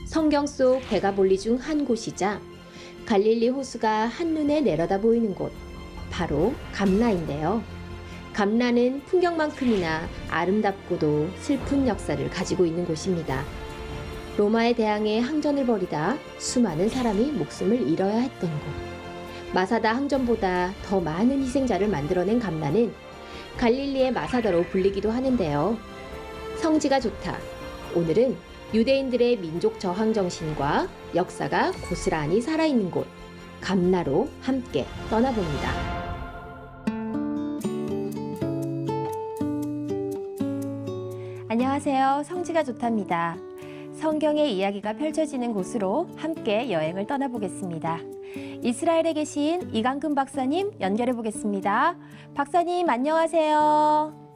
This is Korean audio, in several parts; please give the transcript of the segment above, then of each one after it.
성경 속 대가볼리 중 한 곳이자 갈릴리 호수가 한눈에 내려다 보이는 곳, 바로 감라인데요. 감라는 풍경만큼이나 아름답고도 슬픈 역사를 가지고 있는 곳입니다. 로마에 대항해 항전을 벌이다 수많은 사람이 목숨을 잃어야 했던 곳. 마사다 항전보다 더 많은 희생자를 만들어낸 감라는 갈릴리의 마사다로 불리기도 하는데요. 성지가 좋다. 오늘은 유대인들의 민족 저항 정신과 역사가 고스란히 살아있는 곳, 감라로 함께 떠나봅니다. 안녕하세요. 성지가 좋답니다. 성경의 이야기가 펼쳐지는 곳으로 함께 여행을 떠나보겠습니다. 이스라엘에 계신 이강근 박사님 연결해 보겠습니다. 박사님 안녕하세요.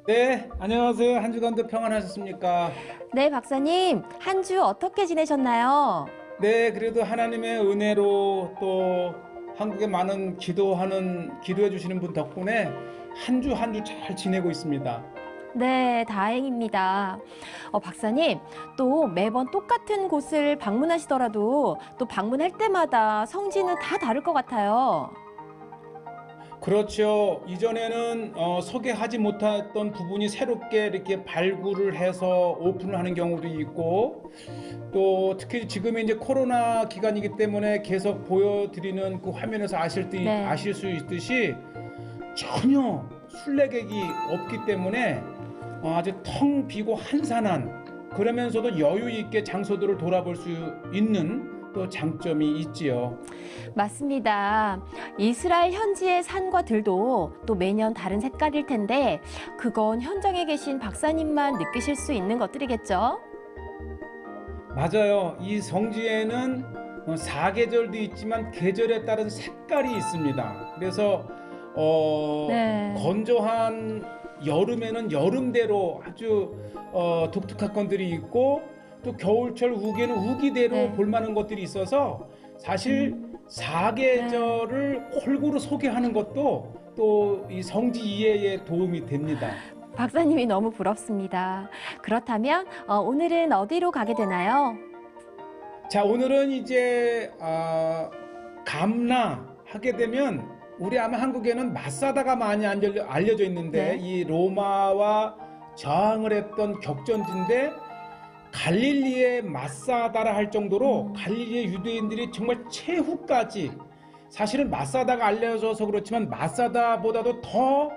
네, 안녕하세요. 한 주간도 평안하셨습니까? 네, 박사님. 한 주 어떻게 지내셨나요? 네, 그래도 하나님의 은혜로 또 한국에 많은 기도해 주시는 분 덕분에 한 주 잘 지내고 있습니다. 네, 다행입니다. 박사님, 또 매번 똑같은 곳을 방문하시더라도 또 방문할 때마다 성지는 다 다를 것 같아요. 그렇죠. 이전에는 소개하지 못했던 부분이 새롭게 이렇게 발굴을 해서 오픈을 하는 경우도 있고, 또 특히 지금이 이제 코로나 기간이기 때문에 계속 보여드리는 그 화면에서 아실 수 있듯이 전혀 순례객이 없기 때문에 아주 텅 비고 한산한, 그러면서도 여유 있게 장소들을 돌아볼 수 있는 또 장점이 있지요. 맞습니다. 이스라엘 현지의 산과 들도 또 매년 다른 색깔일 텐데 그건 현장에 계신 박사님만 느끼실 수 있는 것들이겠죠? 맞아요. 이 성지에는 사계절도 있지만 계절에 따른 색깔이 있습니다. 그래서 건조한 여름에는 여름대로 아주 독특한 것들이 있고, 또 겨울철 우기에는 우기대로 볼만한 것들이 있어서 사실 사계절을 골고루 소개하는 것도 또 이 성지 이해에 도움이 됩니다. 박사님이 너무 부럽습니다. 그렇다면 오늘은 어디로 가게 되나요? 자, 오늘은 이제 감라 하게 되면 우리 아마 한국에는 마사다가 많이 알려져 있는데 이 로마와 저항을 했던 격전지인데 갈릴리의 마사다라 할 정도로 갈릴리의 유대인들이 정말 최후까지, 사실은 마사다가 알려져서 그렇지만 마사다보다도 더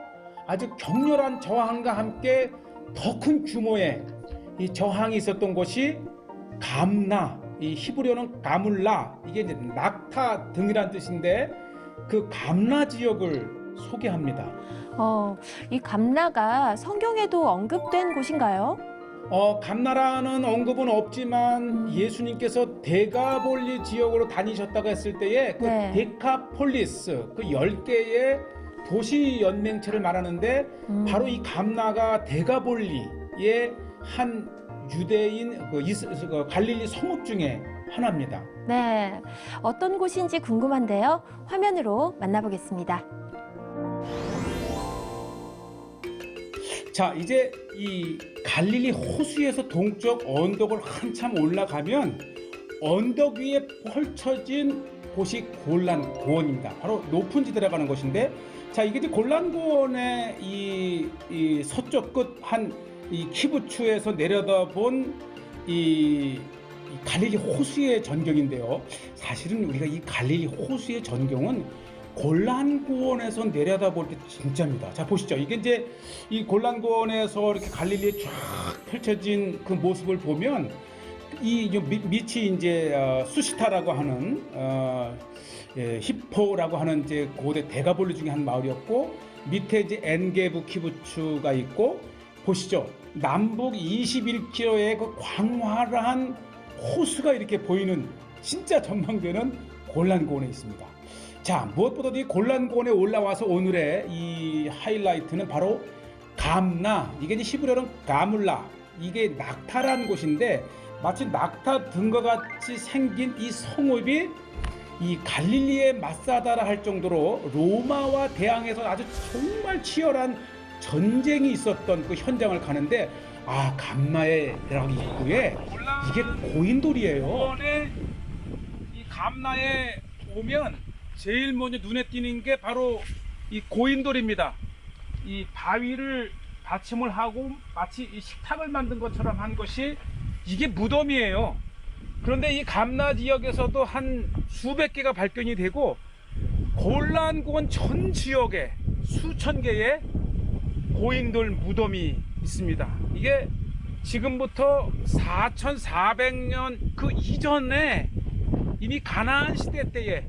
아주 격렬한 저항과 함께 더 큰 규모의 이 저항이 있었던 곳이 감라, 이 히브리어는 가물라, 이게 이제 낙타 등이란 뜻인데 그 감라 지역을 소개합니다. 이 감라가 성경에도 언급된 곳인가요? 감나라는 언급은 없지만 예수님께서 데가볼리 지역으로 다니셨다고 했을 때에 그 데카폴리스, 그 10개의 도시 연맹체를 말하는데 바로 이 감나가 데가볼리의 한 유대인 갈릴리 성읍 중에 하나입니다. 네, 어떤 곳인지 궁금한데요. 화면으로 만나보겠습니다. 자, 이제 이 갈릴리 호수에서 동쪽 언덕을 한참 올라가면 언덕 위에 펼쳐진 곳이 골란고원입니다. 바로 높은 지 들어가는 곳인데, 자, 이게 이제 골란고원의 이 서쪽 끝 한 이 키부츠에서 내려다본 이 갈릴리 호수의 전경인데요. 사실은 우리가 이 갈릴리 호수의 전경은 골란고원에서 내려다볼 때 진짜입니다. 자, 보시죠. 이게 이제 이 골란고원에서 이렇게 갈릴리에 쫙 펼쳐진 그 모습을 보면 이 밑이 이제 수시타라고 하는 히포라고 하는 이제 고대 대가볼리 중에 한 마을이었고, 밑에 이제 엔게부 키부츠가 있고, 보시죠. 남북 21km의 그 광활한 호수가 이렇게 보이는 진짜 전망되는 골란고원에 있습니다. 자, 무엇보다도 이 골란고원에 올라와서 오늘의 이 하이라이트는 바로 감라, 이게 이제 히브리어는 가물라, 이게 낙타라는 곳인데 마치 낙타 등과 같이 생긴 이 성읍이 이 갈릴리의 마사다라 할 정도로 로마와 대항해서 아주 정말 치열한 전쟁이 있었던 그 현장을 가는데 감나의 대학 입구에 이게 고인돌이에요. 이번에 이 감나에 오면 제일 먼저 눈에 띄는 게 바로 이 고인돌입니다. 이 바위를 받침을 하고 마치 이 식탁을 만든 것처럼 한 것이 이게 무덤이에요. 그런데 이 감나 지역에서도 한 수백 개가 발견이 되고 골란고원 전 지역에 수천 개의 고인돌 무덤이 있습니다. 이게 지금부터 4,400년 그 이전에 이미 가나안 시대 때에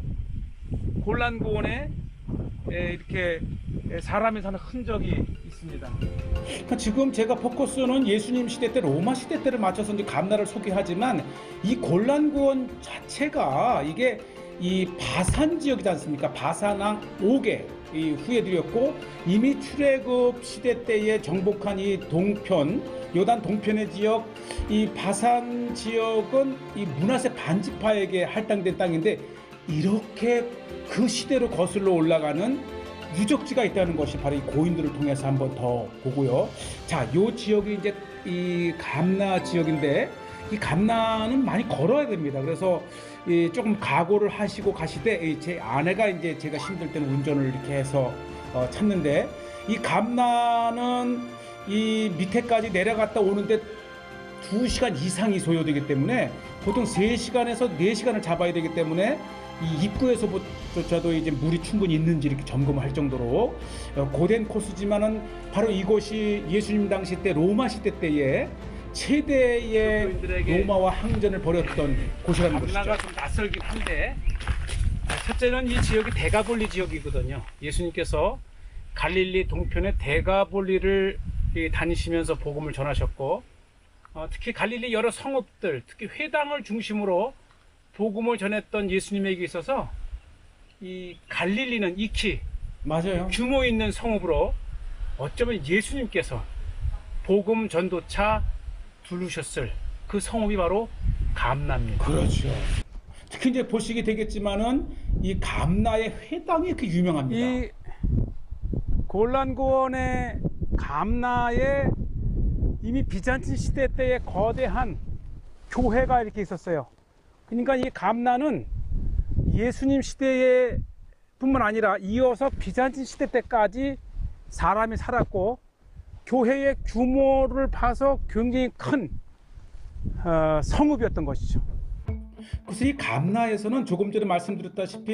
골란고원에 이렇게 사람이 사는 흔적이 있습니다. 그러니까 지금 제가 포커스는 예수님 시대 때 로마 시대 때를 맞춰서 이제 감나를 소개하지만 이 골란고원 자체가 이게 이 바산 지역이지 않습니까? 바산왕 5개 이 후예들이었고 이미 출애굽 시대 때에 정복한 이 동편 요단 동편의 지역 이 바산 지역은 이 므낫세 반지파에게 할당된 땅인데 이렇게 그 시대로 거슬러 올라가는 유적지가 있다는 것이 바로 이 고인들을 통해서 한번 더 보고요. 자, 요 지역이 이제 이 감나 지역인데 이 감나는 많이 걸어야 됩니다. 그래서 조금 각오를 하시고 가시되 제 아내가 이제 제가 힘들 때는 운전을 이렇게 해서 찾는데 이 감나는 이 밑에까지 내려갔다 오는데 2시간 이상이 소요되기 때문에 보통 3시간에서 4시간을 잡아야 되기 때문에 이 입구에서조차도 이제 물이 충분히 있는지 이렇게 점검할 정도로 고된 코스지만은 바로 이곳이 예수님 당시 때 로마 시대 때에 최대의 로마와 항전을 벌였던 곳이라는 것이죠. 감나가 좀 낯설긴 한데 첫째는 이 지역이 데가볼리 지역이거든요. 예수님께서 갈릴리 동편의 데가볼리를 다니시면서 복음을 전하셨고 특히 갈릴리 여러 성읍들 특히 회당을 중심으로 복음을 전했던 예수님에게 있어서 이 갈릴리는 익히 맞아요. 규모 있는 성읍으로 어쩌면 예수님께서 복음 전도차 두르셨을 그 성읍이 바로 감나입니다. 그렇죠. 특히 이제 보시게 되겠지만은 이 감나의 회당이 이렇게 유명합니다. 이 골란고원의 감나에 이미 비잔틴 시대 때의 거대한 교회가 이렇게 있었어요. 그러니까 이 감나는 예수님 시대에 뿐만 아니라 이어서 비잔틴 시대 때까지 사람이 살았고 교회의 규모를 봐서 굉장히 큰 성읍이었던 것이죠. 그래서 이 감나에서는 조금 전에 말씀드렸다시피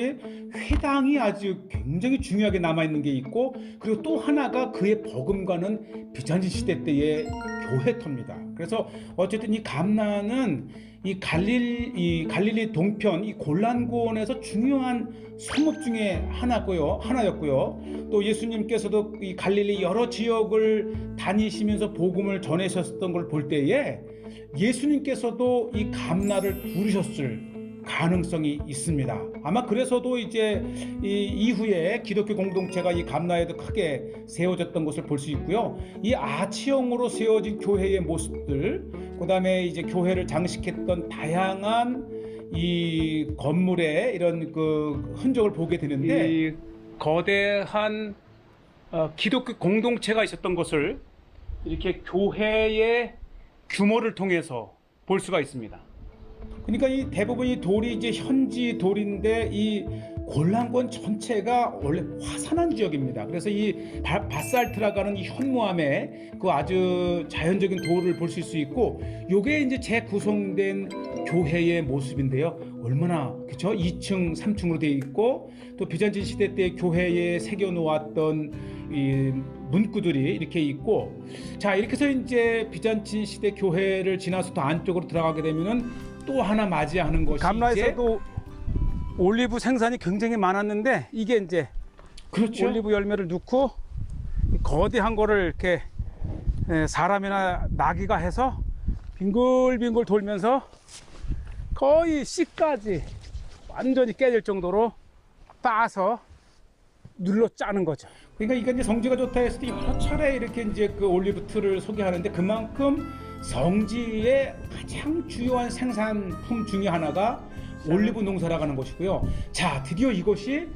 회당이 아주 굉장히 중요하게 남아있는 게 있고 그리고 또 하나가 그의 버금가는 비잔틴 시대 때의 교회터입니다. 그래서 어쨌든 이 감나는 이 갈릴리 동편 이 골란고원에서 중요한 성읍 중에 하나였고요. 또 예수님께서도 이 갈릴리 여러 지역을 다니시면서 복음을 전하셨던 걸 볼 때에 예수님께서도 이 감나를 부르셨을 가능성이 있습니다. 아마 그래서도 이제 이후에 기독교 공동체가 이 감나에도 크게 세워졌던 것을 볼 수 있고요. 이 아치형으로 세워진 교회의 모습들, 그다음에 이제 교회를 장식했던 다양한 이 건물의 이런 그 흔적을 보게 되는데 이 거대한 기독교 공동체가 있었던 것을 이렇게 교회의 규모를 통해서 볼 수가 있습니다. 그러니까 이 대부분 이 돌이 이제 현지 돌인데 이 골란고원 전체가 원래 화산한 지역입니다. 그래서 이 바살트라고 하는 이 현무암에 그 아주 자연적인 돌을 보실 수 있고 요게 이제 재구성된 교회의 모습인데요. 얼마나 그렇죠? 2층, 3층으로 되어 있고 또 비잔틴 시대 때 교회에 새겨 놓았던 이 문구들이 이렇게 있고 자 이렇게 해서 이제 비잔틴 시대 교회를 지나서 더 안쪽으로 들어가게 되면은 또 하나 맞이하는 것이 감나에서도 올리브 생산이 굉장히 많았는데 이게 이제 그렇죠. 올리브 열매를 넣고 거대한 거를 이렇게 사람이나 나귀가 해서 빙글빙글 돌면서 거의 씨까지 완전히 깨질 정도로 빻아서 눌러 짜는 거죠. 그러니까 이게 이제 성지가 좋다 했을 때 여러 차례 이렇게 이제 그 올리브 틀을 소개하는데 그만큼 성지의 가장 주요한 생산품 중에 하나가 올리브 농사라고 하는 것이고요. 자, 드디어 이것이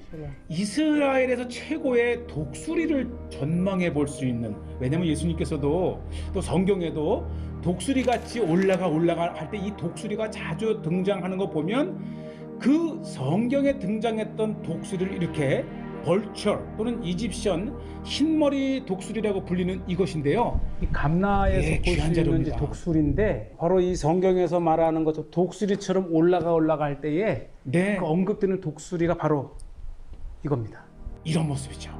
이스라엘에서 최고의 독수리를 전망해 볼 수 있는, 왜냐면 예수님께서도 또 성경에도 독수리 같이 올라가 할 때 이 독수리가 자주 등장하는 거 보면 그 성경에 등장했던 독수리를 이렇게 벌처 또는 이집션 흰머리 독수리라고 불리는 이것인데요. 이 감나에서 예, 볼 수 귀한 있는 자료입니다. 독수리인데 바로 이 성경에서 말하는 것처럼 독수리처럼 올라갈 때에 네, 그 언급되는 독수리가 바로 이겁니다. 이런 모습이죠.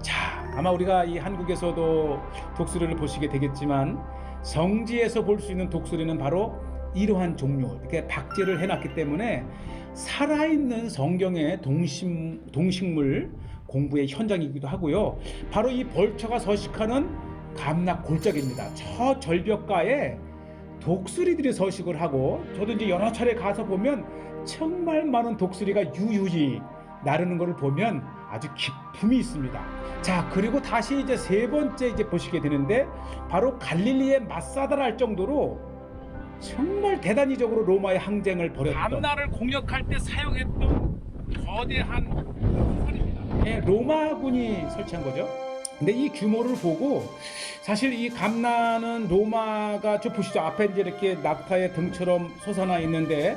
자, 아마 우리가 이 한국에서도 독수리를 보시게 되겠지만 성지에서 볼 수 있는 독수리는 바로 이러한 종류, 이렇게 박제를 해놨기 때문에 살아있는 성경의 동식물 공부의 현장이기도 하고요. 바로 이 벌처가 서식하는 감락 골짜기입니다. 저 절벽가에 독수리들이 서식을 하고, 저도 이제 여러 차례 가서 보면 정말 많은 독수리가 유유히 나르는 것을 보면 아주 기품이 있습니다. 자, 그리고 다시 이제 세 번째 이제 보시게 되는데, 바로 갈릴리의 마사다라 할 정도로 정말 대단히적으로 로마의 항쟁을 벌였던, 감나를 공격할 때 사용했던 거대한 선입니다. 예, 로마군이 설치한 거죠. 근데 이 규모를 보고 사실 이 감나는 로마가, 저 보시죠, 앞에 이제 이렇게 낙타의 등처럼 솟아나 있는데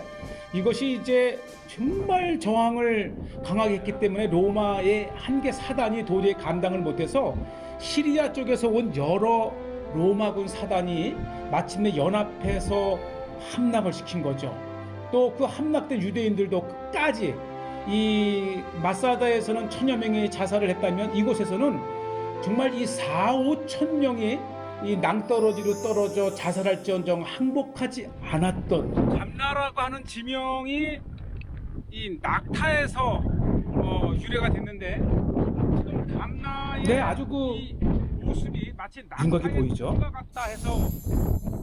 이것이 이제 정말 저항을 강하게 했기 때문에 로마의 한계 사단이 도저히 감당을 못해서 시리아 쪽에서 온 여러 로마군 사단이 마침내 연합해서 함락을 시킨 거죠. 또 그 함락된 유대인들도 끝까지, 이 마사다에서는 1000여 명이 자살을 했다면 이곳에서는 정말 이 4-5천 명이 이 낭떠러지로 떨어져 자살할지언정 항복하지 않았던, 감나라고 하는 지명이 이 낙타에서 유래가 됐는데, 지금 감나의 네, 아주 그 이 모습이 마치 윤곽이 낙타의 보이죠? 것 같다 해서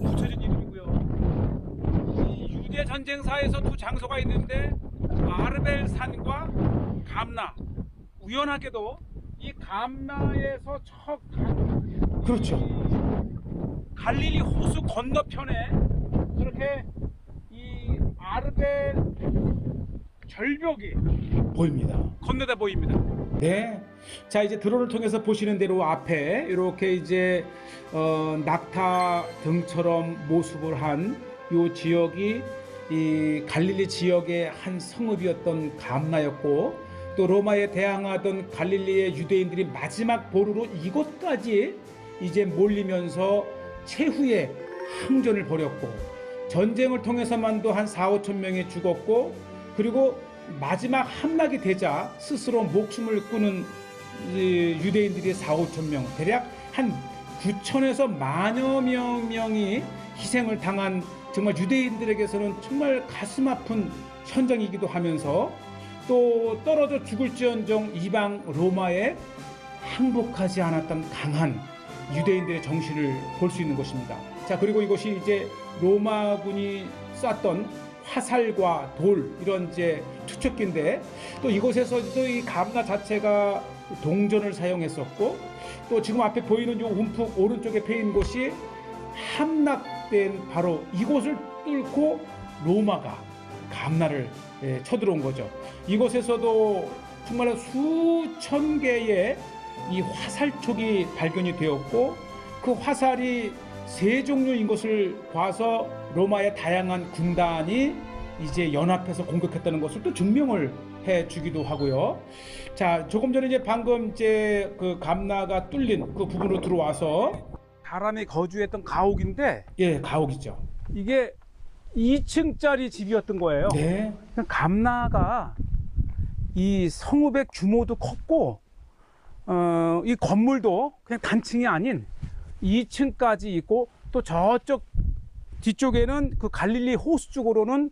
붙여진 이름이고요. 이 유대 전쟁사에서 두 장소가 있는데 아르벨산과 감나, 우연하게도 이 감나에서 그렇죠. 갈릴리 호수 건너편에 그렇게 이 아르벨 절벽이 보입니다. 건너다 보입니다. 네. 자, 이제 드론을 통해서 보시는 대로 앞에 이렇게 이제 낙타 등처럼 모습을 한 이 지역이 이 갈릴리 지역의 한 성읍이었던 감나였고, 또 로마에 대항하던 갈릴리의 유대인들이 마지막 보루로 이곳까지 이제 몰리면서 최후의 항전을 벌였고, 전쟁을 통해서만도 한 4-5천 명이 죽었고, 그리고 마지막 함락이 되자 스스로 목숨을 끊은 유대인들이 4-5천 명, 대략 한 9천에서 만여 명이 희생을 당한, 정말 유대인들에게서는 정말 가슴 아픈 현장이기도 하면서, 또 떨어져 죽을지언정 이방 로마에 항복하지 않았던 강한 유대인들의 정신을 볼 수 있는 것입니다. 자, 그리고 이것이 이제 로마군이 쐈던 화살과 돌, 이런 이제 투척기인데, 또 이곳에서도 이 감나 자체가 동전을 사용했었고, 또 지금 앞에 보이는 이 움푹 오른쪽에 패인 곳이 함락된 바로 이곳을 뚫고 로마가 감나를 쳐들어온 거죠. 이곳에서도 정말 수천 개의 이 화살촉이 발견이 되었고, 그 화살이 세 종류인 것을 봐서 로마의 다양한 군단이 이제 연합해서 공격했다는 것을 또 증명을 해 주기도 하고요. 자, 조금 전에 이제 방금 이제 그 감나가 뚫린 그 부분으로 들어와서, 사람이 거주했던 가옥인데 예, 가옥이죠. 이게 2층짜리 집이었던 거예요. 네. 감나가 이 성읍의 규모도 컸고, 이 건물도 그냥 단층이 아닌 2층까지 있고, 또 저쪽 뒤쪽에는 그 갈릴리 호수 쪽으로는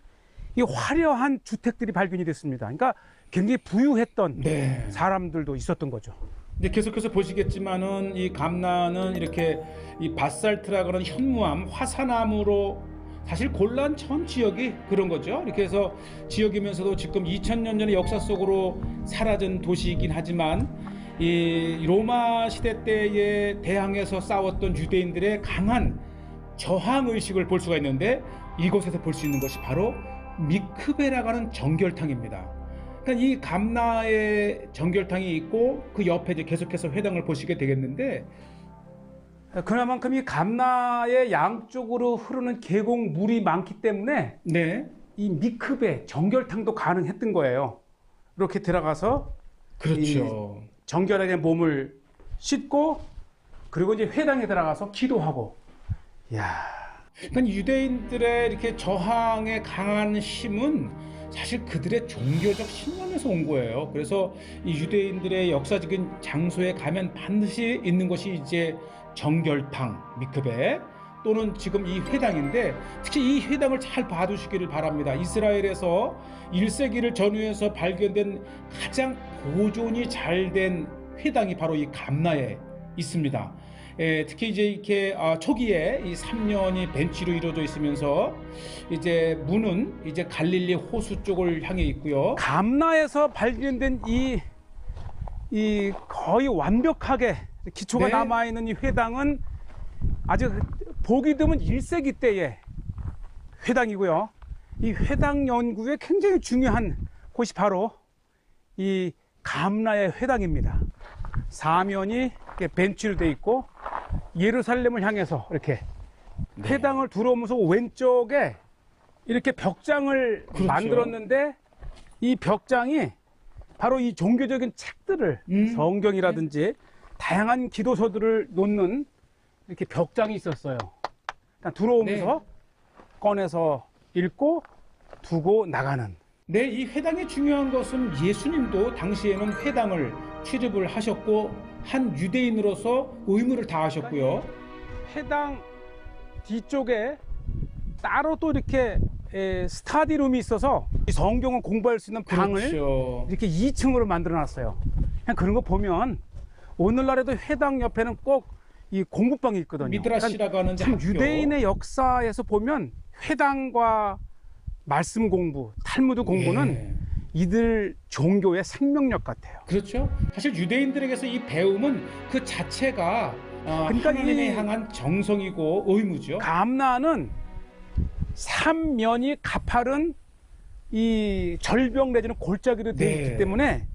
이 화려한 주택들이 발견이 됐습니다. 그러니까 굉장히 부유했던 네. 사람들도 있었던 거죠. 근데 계속해서 보시겠지만은 이 감나는 이렇게 이 바살트라고 하는 현무암, 화산암으로 사실 골란 전 지역이 그런 거죠. 이렇게 해서 지역이면서도 지금 2000년 전의 역사 속으로 사라진 도시이긴 하지만, 이 로마 시대 때에 대항해서 싸웠던 유대인들의 강한 저항 의식을 볼 수가 있는데, 이곳에서 볼 수 있는 것이 바로 미크베라고 하는 정결탕입니다. 그러니까 이 감나의 정결탕이 있고 그 옆에 이제 계속해서 회당을 보시게 되겠는데, 그나만큼 이 감나의 양쪽으로 흐르는 계곡 물이 많기 때문에 네, 이 미크베 정결탕도 가능했던 거예요. 이렇게 들어가서 그렇죠. 정결하게 몸을 씻고 그리고 이제 회당에 들어가서 기도하고. 이야, 그러니까 유대인들의 이렇게 저항에 강한 힘은 사실 그들의 종교적 신념에서 온 거예요. 그래서 이 유대인들의 역사적인 장소에 가면 반드시 있는 것이 이제 정결탕, 미크베 또는 지금 이 회당인데, 특히 이 회당을 잘 봐두시기를 바랍니다. 이스라엘에서 1세기를 전후해서 발견된 가장 보존이 잘 된 회당이 바로 이 감나에 있습니다. 특히 이제 이렇게 초기에 이 3년이 벤치로 이루어져 있으면서 이제 문은 이제 갈릴리 호수 쪽을 향해 있고요. 감나에서 발견된 이 거의 완벽하게 기초가 네. 남아있는 이 회당은 아직 보기 드문 1세기 때의 회당이고요. 이 회당 연구에 굉장히 중요한 곳이 바로 이 감나의 회당입니다. 사면이 이렇게 벤치로 되어 있고 예루살렘을 향해서 이렇게 네. 회당을 들어오면서 왼쪽에 이렇게 벽장을 그렇죠. 만들었는데, 이 벽장이 바로 이 종교적인 책들을 성경이라든지 다양한 기도서들을 놓는 이렇게 벽장이 있었어요. 그러니까 들어오면서 꺼내서 읽고 두고 나가는. 네, 이 회당의 중요한 것은 예수님도 당시에는 회당을 취립을 하셨고 한 유대인으로서 의무를 다하셨고요. 회당 뒤쪽에 따로 또 이렇게 스타디룸이 있어서 이 성경을 공부할 수 있는 방을 그렇죠. 이렇게 2층으로 만들어 놨어요. 그냥 그런 거 보면 오늘날에도 회당 옆에는 꼭 이 공부방이 있거든요. 미드라시라고 하는 참 학교. 유대인의 역사에서 보면 회당과 말씀 공부, 탈무드 공부는 예. 이들 종교의 생명력 같아요. 그렇죠. 사실 유대인들에게서 이 배움은 그 자체가 그러니까 하나님에 이 향한 정성이고 의무죠. 감나는 삼면이 가파른 이 절벽 내지는 골짜기로 되어 네. 있기 때문에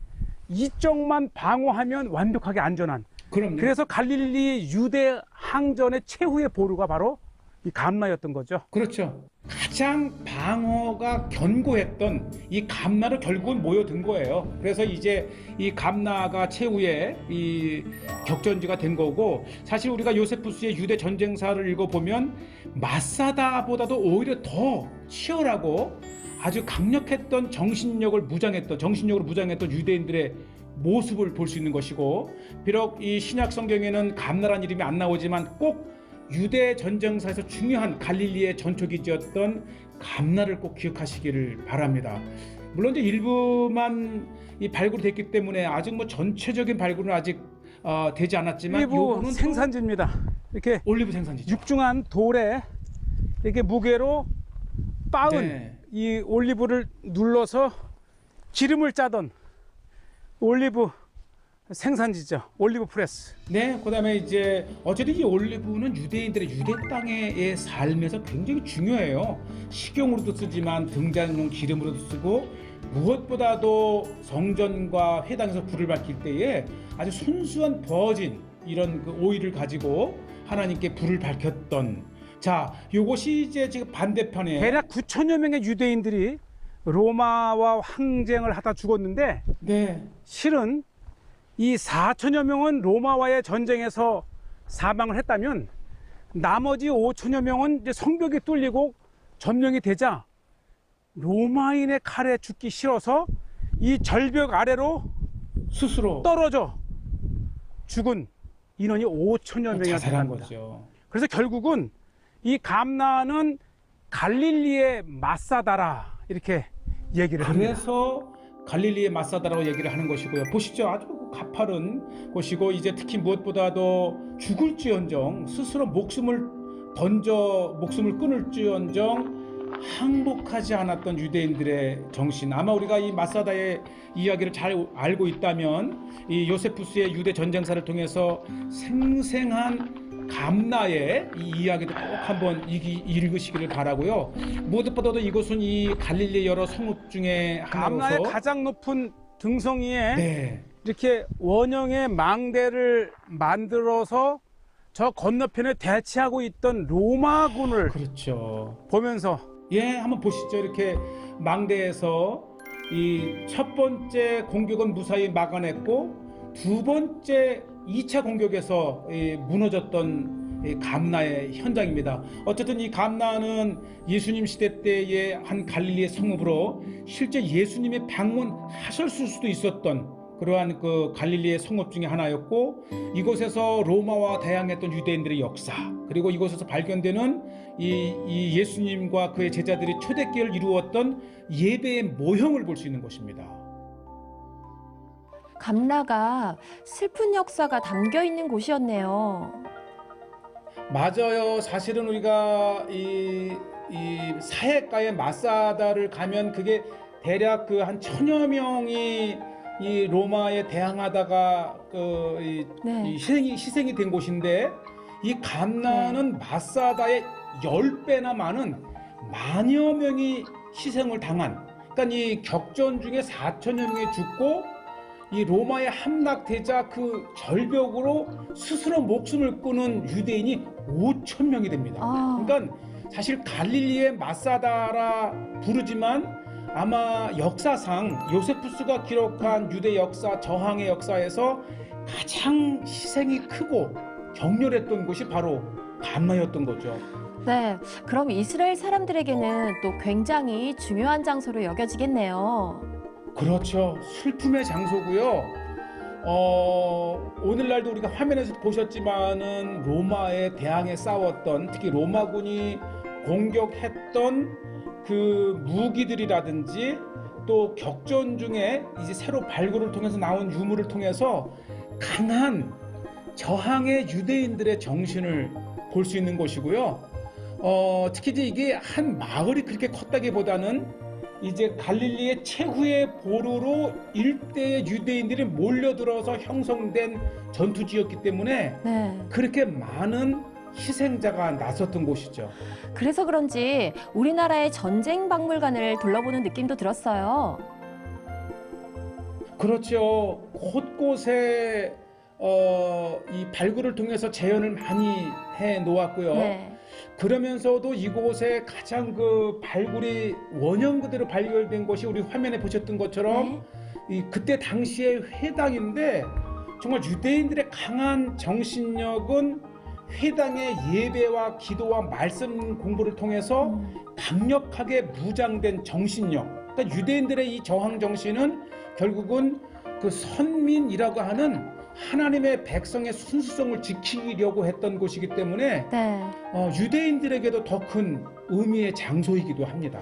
이쪽만 방어하면 완벽하게 안전한. 그럼요. 그래서 갈릴리 유대 항전의 최후의 보루가 바로 이 감나였던 거죠. 그렇죠. 가장 방어가 견고했던 이 감나로 결국은 모여든 거예요. 그래서 이제 이 감나가 최후의 이 격전지가 된 거고, 사실 우리가 요세푸스의 유대 전쟁사를 읽어보면 마사다보다도 오히려 더 치열하고 아주 강력했던 정신력으로 무장했던 유대인들의 모습을 볼 수 있는 것이고, 비록 이 신약 성경에는 감나라는 이름이 안 나오지만 꼭 유대 전쟁사에서 중요한 갈릴리의 전초기지였던 감나를 꼭 기억하시기를 바랍니다. 물론 이제 일부만 이 발굴됐기 때문에 아직 뭐 전체적인 발굴은 아직 되지 않았지만 일부 요거는 생산지입니다. 이렇게 올리브 생산지죠. 육중한 돌에 이렇게 무게로 빻은 네. 이 올리브를 눌러서 기름을 짜던 올리브 생산지죠. 올리브 프레스. 네, 그다음에 이제 어쨌든 이 올리브는 유대인들의 유대 땅의 삶에서 굉장히 중요해요. 식용으로도 쓰지만 등잔용 기름으로도 쓰고, 무엇보다도 성전과 회당에서 불을 밝힐 때에 아주 순수한 버진 이런 그 오일을 가지고 하나님께 불을 밝혔던. 자, 요것이 이제 지금 반대편에 대략 9천여 명의 유대인들이 로마와 항쟁을 하다 죽었는데, 네, 실은 이 4천여 명은 로마와의 전쟁에서 사망을 했다면 나머지 5천여 명은 이제 성벽이 뚫리고 점령이 되자 로마인의 칼에 죽기 싫어서 이 절벽 아래로 스스로 떨어져 죽은 인원이 5천여 명이 자살한 됩니다. 거죠. 그래서 결국은 이 감나는 갈릴리의 마사다라 이렇게 얘기를 합니다. 그래서 갈릴리의 마사다라고 얘기를 하는 것이고요. 보시죠. 아주 가파른 곳이고, 이제 특히 무엇보다도 죽을지언정 스스로 목숨을 끊을지언정 항복하지 않았던 유대인들의 정신. 아마 우리가 이 마사다의 이야기를 잘 알고 있다면 이 요세푸스의 유대 전쟁사를 통해서 생생한 감나의 이 이야기도 꼭 한번 읽으시기를 바라고요. 무엇보다도 이곳은 이 갈릴리 여러 성읍 중에 감나의 하나로서 가장 높은 등성이에 네. 이렇게 원형의 망대를 만들어서 저 건너편에 대치하고 있던 로마군을 그렇죠. 보면서 예, 한번 보시죠. 이렇게 망대에서 이 첫 번째 공격은 무사히 막아냈고 두 번째 2차 공격에서 무너졌던 이 감나의 현장입니다. 어쨌든 이 감나는 예수님 시대 때의 한 갈릴리의 성읍으로 실제 예수님의 방문하셨을 수도 있었던 그러한 그 갈릴리의 성읍 중에 하나였고, 이곳에서 로마와 대항했던 유대인들의 역사, 그리고 이곳에서 발견되는 이 예수님과 그의 제자들이 초대교회를 이루었던 예배의 모형을 볼 수 있는 곳입니다. 감나가 슬픈 역사가 담겨 있는 곳이었네요. 맞아요. 사실은 우리가 이 사해가의 마사다를 가면 그게 대략 그 한 1000여 명이 이 로마에 대항하다가 이 희생이 된 곳인데, 이 감나는 마사다의 10배나 많은 만여 명이 희생을 당한, 그러니까 이 격전 중에 4천여 명이 죽고 이 로마에 함락되자 그 절벽으로 스스로 목숨을 끊은 유대인이 5천 명이 됩니다. 그러니까 사실 갈릴리의 마사다라 부르지만 아마 역사상 요세푸스가 기록한 유대 역사, 저항의 역사에서 가장 희생이 크고 격렬했던 곳이 바로 감나였던 거죠. 네, 그럼 이스라엘 사람들에게는 또 굉장히 중요한 장소로 여겨지겠네요. 그렇죠. 슬픔의 장소고요. 오늘날도 우리가 화면에서 보셨지만은 로마에 대항해 싸웠던, 특히 로마군이 공격했던 그 무기들이라든지 또 격전 중에 이제 새로 발굴을 통해서 나온 유물을 통해서 강한 저항의 유대인들의 정신을 볼 수 있는 곳이고요. 특히 이제 이게 한 마을이 그렇게 컸다기보다는 이제 갈릴리의 최후의 보루로 일대의 유대인들이 몰려들어서 형성된 전투지였기 때문에 그렇게 많은 희생자가 나섰던 곳이죠. 그래서 그런지 우리나라의 전쟁 박물관을 둘러보는 느낌도 들었어요. 그렇죠. 곳곳에 이 발굴을 통해서 재현을 많이 해 놓았고요. 그러면서도 이곳에 가장 그 발굴이 원형 그대로 발굴된 곳이 우리 화면에 보셨던 것처럼 그때 당시의 회당인데, 정말 유대인들의 강한 정신력은 회당의 예배와 기도와 말씀 공부를 통해서 강력하게 무장된 정신력, 그러니까 유대인들의 이 저항 정신은 결국은 그 선민이라고 하는 하나님의 백성의 순수성을 지키려고 했던 곳이기 때문에 유대인들에게도 더 큰 의미의 장소이기도 합니다.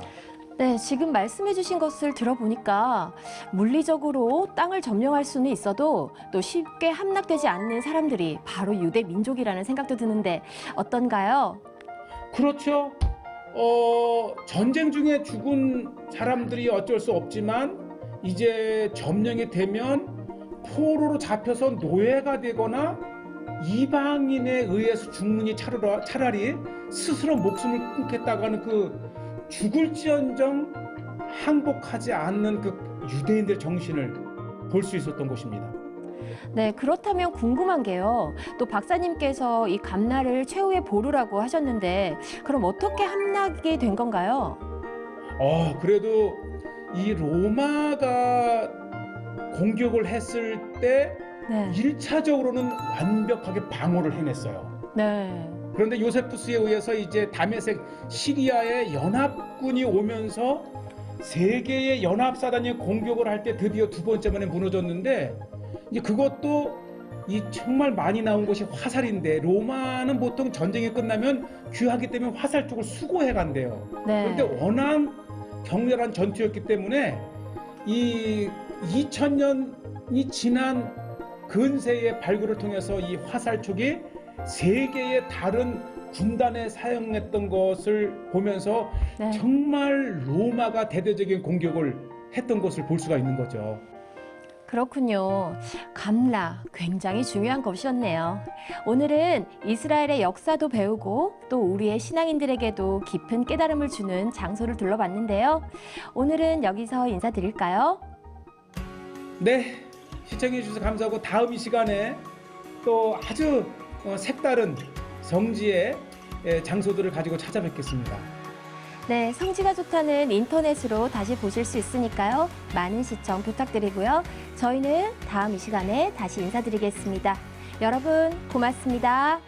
네, 지금 말씀해 주신 것을 들어보니까 물리적으로 땅을 점령할 수는 있어도 또 쉽게 함락되지 않는 사람들이 바로 유대 민족이라는 생각도 드는데 어떤가요? 그렇죠. 전쟁 중에 죽은 사람들이 어쩔 수 없지만 이제 점령이 되면 포로로 잡혀서 노예가 되거나 이방인에 의해서 죽느니 차라리 스스로 목숨을 끊겠다고 하는 그 죽을지언정 항복하지 않는 그 유대인들 정신을 볼 수 있었던 곳입니다. 네, 그렇다면 궁금한 게요. 또 박사님께서 이 감나를 최후의 보루라고 하셨는데 그럼 어떻게 함락이 된 건가요? 그래도 이 로마가 공격을 했을 때 1차적으로는 완벽하게 방어를 해냈어요. 그런데 요세푸스에 의해서 이제 다메섹 시리아의 연합군이 오면서 세 개의 연합사단이 공격을 할 때 드디어 두 번째 만에 무너졌는데, 이제 그것도 이 정말 많이 나온 것이 화살인데, 로마는 보통 전쟁이 끝나면 귀하기 때문에 화살 쪽을 수거해 간대요. 그런데 워낙 격렬한 전투였기 때문에 이 2000년이 지난 근세의 발굴을 통해서 이 화살촉이 세 개의 다른 군단에 사용했던 것을 보면서 정말 로마가 대대적인 공격을 했던 것을 볼 수가 있는 거죠. 그렇군요. 감라, 굉장히 중요한 것이었네요. 오늘은 이스라엘의 역사도 배우고 또 우리의 신앙인들에게도 깊은 깨달음을 주는 장소를 둘러봤는데요. 오늘은 여기서 인사드릴까요? 네, 시청해 주셔서 감사하고 다음 이 시간에 또 아주 색다른 성지의 장소들을 가지고 찾아뵙겠습니다. 네, 성지가 좋다는 인터넷으로 다시 보실 수 있으니까요. 많은 시청 부탁드리고요. 저희는 다음 이 시간에 다시 인사드리겠습니다. 여러분, 고맙습니다.